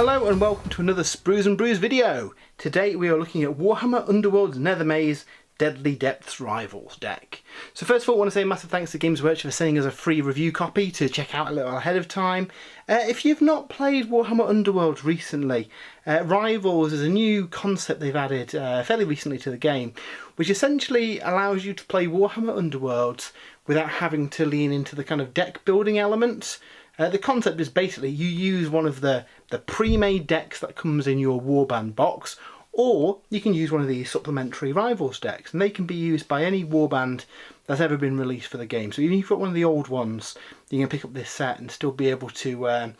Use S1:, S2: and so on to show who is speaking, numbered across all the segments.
S1: Hello and welcome to another Sprues and Brews video. Today we are looking at Warhammer Underworlds Nethermaze Deadly Depths Rivals deck. So first of all I want to say a massive thanks to Games Workshop for sending us a free review copy to check out a little ahead of time. If you've not played Warhammer Underworlds recently, Rivals is a new concept they've added fairly recently to the game, which essentially allows you to play Warhammer Underworlds without having to lean into the kind of deck building elements. The concept is basically you use one of the pre-made decks that comes in your warband box, or you can use one of these supplementary Rivals decks, and they can be used by any warband that's ever been released for the game. So even if you've got one of the old ones, you can pick up this set and still be able to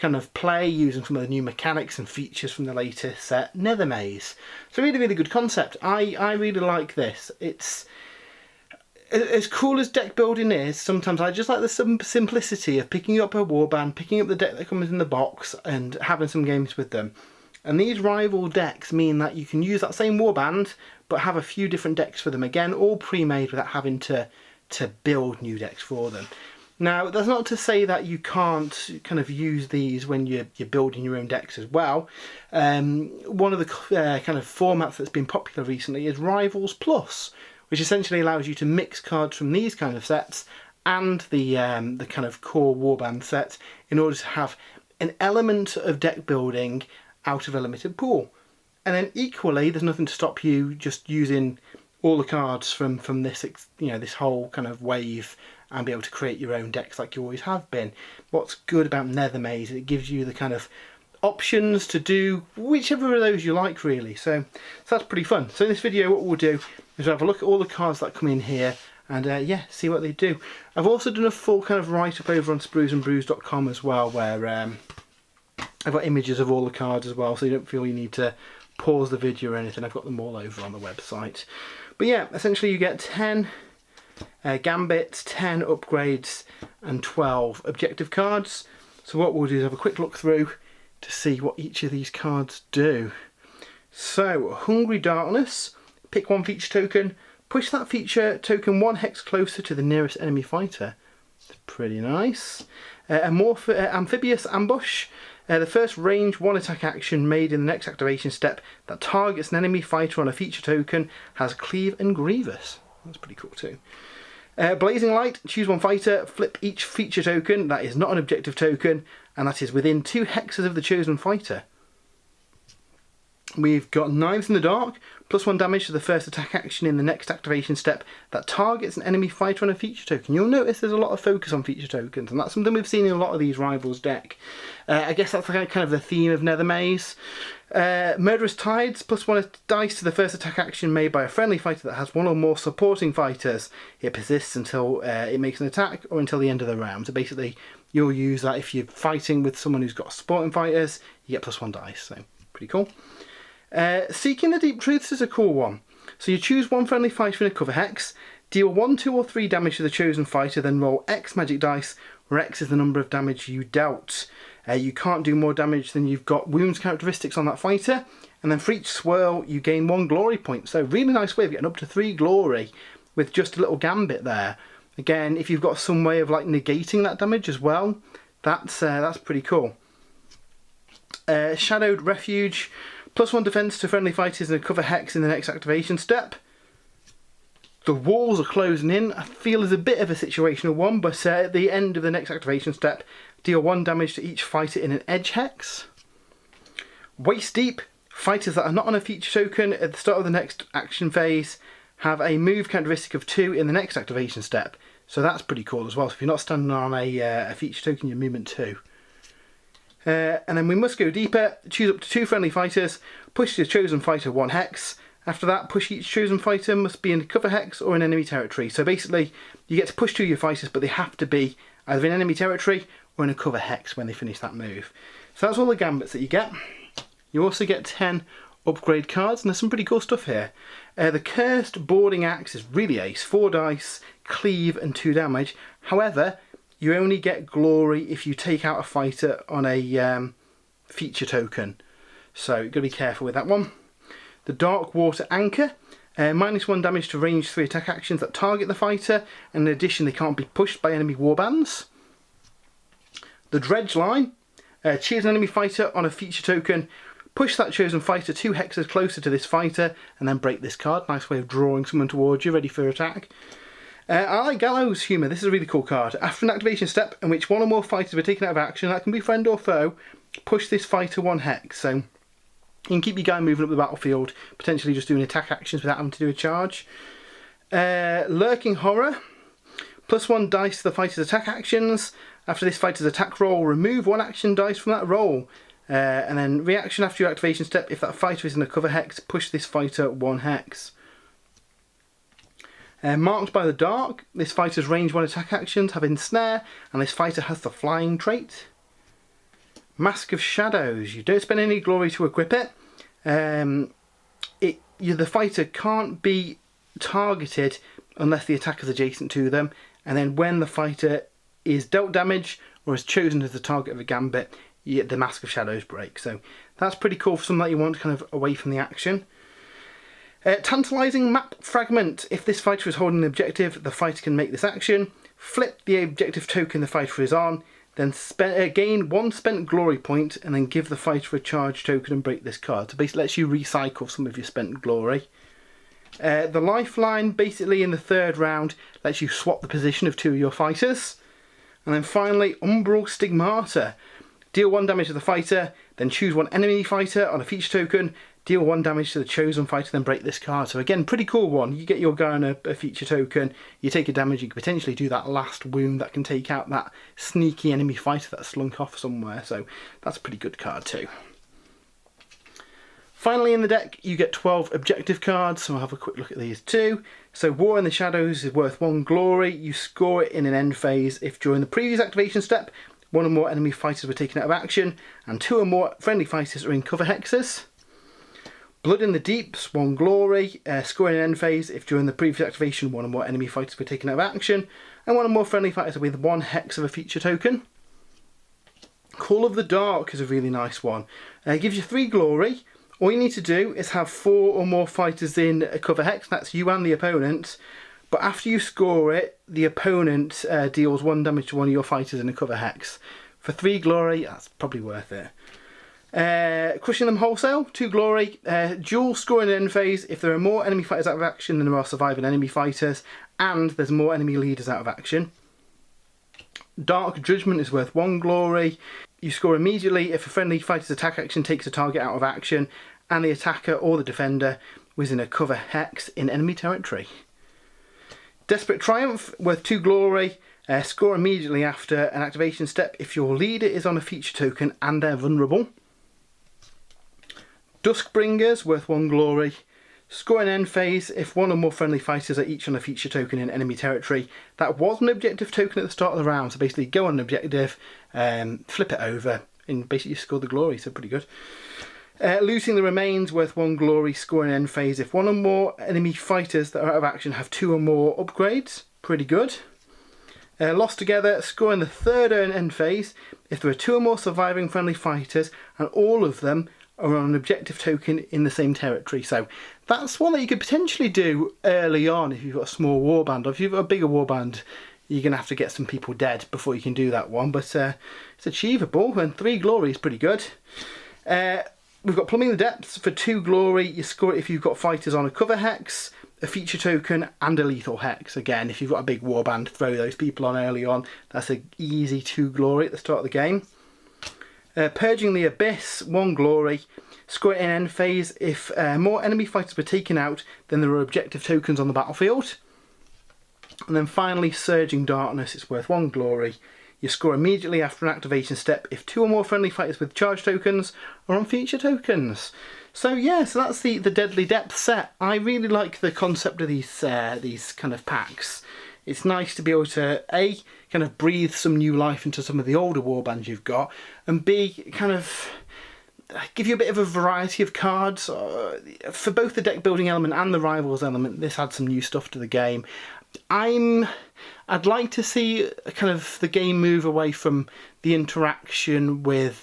S1: kind of play using some of the new mechanics and features from the latest set, Nethermaze. So really good concept. I really like this. It's as cool as deck building is, sometimes I just like the simplicity of picking up a warband, picking up the deck that comes in the box and having some games with them. And these rival decks mean that you can use that same warband but have a few different decks for them, again all pre-made without having to build new decks for them. Now that's not to say that you can't kind of use these when you're building your own decks as well. One of the kind of formats that's been popular recently is Rivals Plus, which essentially allows you to mix cards from these kind of sets and the kind of core warband set in order to have an element of deck building out of a limited pool. And then equally, there's nothing to stop you just using all the cards from this, this whole kind of wave and be able to create your own decks like you always have been. What's good about Nethermaze is it gives you the kind of options to do whichever of those you like, really. So that's pretty fun. So in this video what we'll do is have a look at all the cards that come in here and yeah, see what they do. I've also done a full kind of write-up over on spruesandbrews.com as well, where I've got images of all the cards as well, so you don't feel you need to pause the video or anything. I've got them all over on the website. But yeah, essentially you get 10 gambits, 10 upgrades and 12 objective cards. So what we'll do is have a quick look through to see what each of these cards do. So, Hungry Darkness, pick one feature token, push that feature token 1 hex closer to the nearest enemy fighter. That's pretty nice. Amphibious Ambush, the first range 1 attack action made in the next activation step that targets an enemy fighter on a feature token has Cleave and Grievous. That's pretty cool too. Blazing Light, choose one fighter, flip each feature token that is not an objective token and that is within 2 hexes of the chosen fighter. We've got Knives in the Dark, +1 damage to the first attack action in the next activation step that targets an enemy fighter on a feature token. You'll notice there's a lot of focus on feature tokens, and that's something we've seen in a lot of these Rivals deck. I guess that's kind of the theme of Nethermaze. Murderous Tides, +1 dice to the first attack action made by a friendly fighter that has one or more supporting fighters. It persists until it makes an attack or until the end of the round. So basically you'll use that if you're fighting with someone who's got supporting fighters, you get +1 dice, so pretty cool. Seeking the Deep Truths is a cool one. So you choose one friendly fighter in a cover hex, deal 1, 2 or 3 damage to the chosen fighter, then roll X magic dice, where X is the number of damage you dealt. You can't do more damage than you've got wounds characteristics on that fighter, and then for each swirl you gain 1 glory point. So really nice way of getting up to 3 glory with just a little gambit there. Again, if you've got some way of like negating that damage as well, that's pretty cool. Shadowed Refuge, +1 defense to friendly fighters in a cover hex in the next activation step. The walls are closing in. I feel is a bit of a situational one, but at the end of the next activation step, deal 1 damage to each fighter in an edge hex. Waist Deep, fighters that are not on a feature token at the start of the next action phase have a move characteristic of 2 in the next activation step. So that's pretty cool as well. So if you're not standing on a feature token, your movement 2. And then we must go deeper, choose up to 2 friendly fighters, push your chosen fighter 1 hex. After that, push each chosen fighter must be in a cover hex or in enemy territory. So basically, you get to push 2 of your fighters, but they have to be either in enemy territory or in a cover hex when they finish that move. So that's all the gambits that you get. You also get 10 upgrade cards, and there's some pretty cool stuff here. The Cursed Boarding Axe is really ace, 4 dice, cleave and 2 damage. However, you only get glory if you take out a fighter on a feature token. So you've got to be careful with that one. The Dark Water Anchor, -1 damage to range 3 attack actions that target the fighter, and in addition they can't be pushed by enemy warbands. The Dredge Line, Choose an enemy fighter on a feature token, push that chosen fighter 2 hexes closer to this fighter, and then break this card. Nice way of drawing someone towards you, ready for attack. I like Gallows Humour. This is a really cool card. After an activation step in which one or more fighters were taken out of action, that can be friend or foe, push this fighter 1 hex. So you can keep your guy moving up the battlefield, potentially just doing attack actions without having to do a charge. Lurking Horror. +1 dice to the fighter's attack actions. After this fighter's attack roll, remove 1 action dice from that roll. And then reaction after your activation step, if that fighter is in a cover hex, push this fighter 1 hex. Marked by the Dark, this fighter's range 1 attack actions have Ensnare, and this fighter has the flying trait. Mask of Shadows, you don't spend any glory to equip it. The fighter can't be targeted unless the attacker is adjacent to them, and then when the fighter is dealt damage or is chosen as the target of a gambit, the Mask of Shadows break. So that's pretty cool for something that you want kind of away from the action. Tantalizing Map Fragment. If this fighter is holding an objective, the fighter can make this action. Flip the objective token the fighter is on, then gain 1 spent glory point, and then give the fighter a charge token and break this card. So basically lets you recycle some of your spent glory. The Lifeline, basically in the 3rd round, lets you swap the position of 2 of your fighters. And then finally, Umbral Stigmata. Deal 1 damage to the fighter, then choose 1 enemy fighter on a feature token, deal 1 damage to the chosen fighter, then break this card. So again, pretty cool one. You get your guy on a feature token, you take a damage, you can potentially do that last wound that can take out that sneaky enemy fighter that's slunk off somewhere. So that's a pretty good card too. Finally in the deck, you get 12 objective cards, so I'll have a quick look at these too. So War in the Shadows is worth 1 glory. You score it in an end phase if during the previous activation step, 1 or more enemy fighters were taken out of action, and 2 or more friendly fighters are in cover hexes. Blood in the Deeps, 1 glory, score in an end phase if during the previous activation 1 or more enemy fighters were taken out of action, and 1 or more friendly fighters with 1 hex of a feature token. Call of the Dark is a really nice one. It gives you 3 glory. All you need to do is have 4 or more fighters in a cover hex, that's you and the opponent. But after you score it, the opponent deals 1 damage to 1 of your fighters in a cover hex. For 3 glory, that's probably worth it. Crushing them wholesale, 2 glory. Dual score in an end phase if there are more enemy fighters out of action than there are surviving enemy fighters, and there's more enemy leaders out of action. Dark Judgment is worth 1 glory. You score immediately if a friendly fighter's attack action takes a target out of action, and the attacker or the defender was in a cover hex in enemy territory. Desperate Triumph, worth 2 glory. Score immediately after an activation step if your leader is on a feature token and they're vulnerable. Duskbringers, worth 1 glory. Score in end phase if 1 or more friendly fighters are each on a feature token in enemy territory. That was an objective token at the start of the round, so basically go on an objective, flip it over, and basically score the glory, so pretty good. Losing the Remains, worth 1 glory, score in end phase if 1 or more enemy fighters that are out of action have 2 or more upgrades, pretty good. Lost Together, score in the 3rd end phase if there are 2 or more surviving friendly fighters and all of them are on an objective token in the same territory. So that's one that you could potentially do early on if you've got a small warband, or if you've got a bigger warband you're going to have to get some people dead before you can do that one, but it's achievable, and 3 glory is pretty good. We've got Plumbing the Depths for 2 glory. You score it if you've got fighters on a cover hex, a feature token and a lethal hex. Again, if you've got a big warband, throw those people on early on. That's an easy 2 glory at the start of the game. Purging the Abyss, 1 glory. Score it in end phase if more enemy fighters were taken out than there were objective tokens on the battlefield. And then finally, Surging Darkness, it's worth 1 glory. You score immediately after an activation step if 2 or more friendly fighters with charge tokens are on feature tokens. So yeah, so that's the Deadly Depth set. I really like the concept of these kind of packs. It's nice to be able to A, kind of breathe some new life into some of the older warbands you've got, and B, kind of give you a bit of a variety of cards. For both the deck building element and the rivals element, this adds some new stuff to the game. I'd like to see kind of the game move away from the interaction with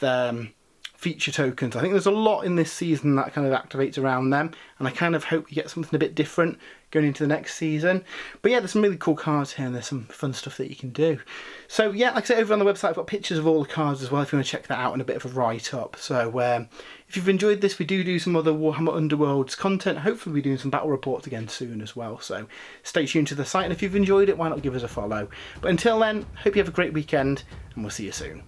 S1: feature tokens. I think there's a lot in this season that kind of activates around them, and I kind of hope we get something a bit different going into the next season. But yeah, there's some really cool cards here, and there's some fun stuff that you can do. So yeah, like I say, over on the website I've got pictures of all the cards as well if you want to check that out, and a bit of a write-up. So if you've enjoyed this, we do some other Warhammer Underworlds content. Hopefully we'll be doing some battle reports again soon as well, so stay tuned to the site, and if you've enjoyed it, why not give us a follow. But until then, hope you have a great weekend, and we'll see you soon.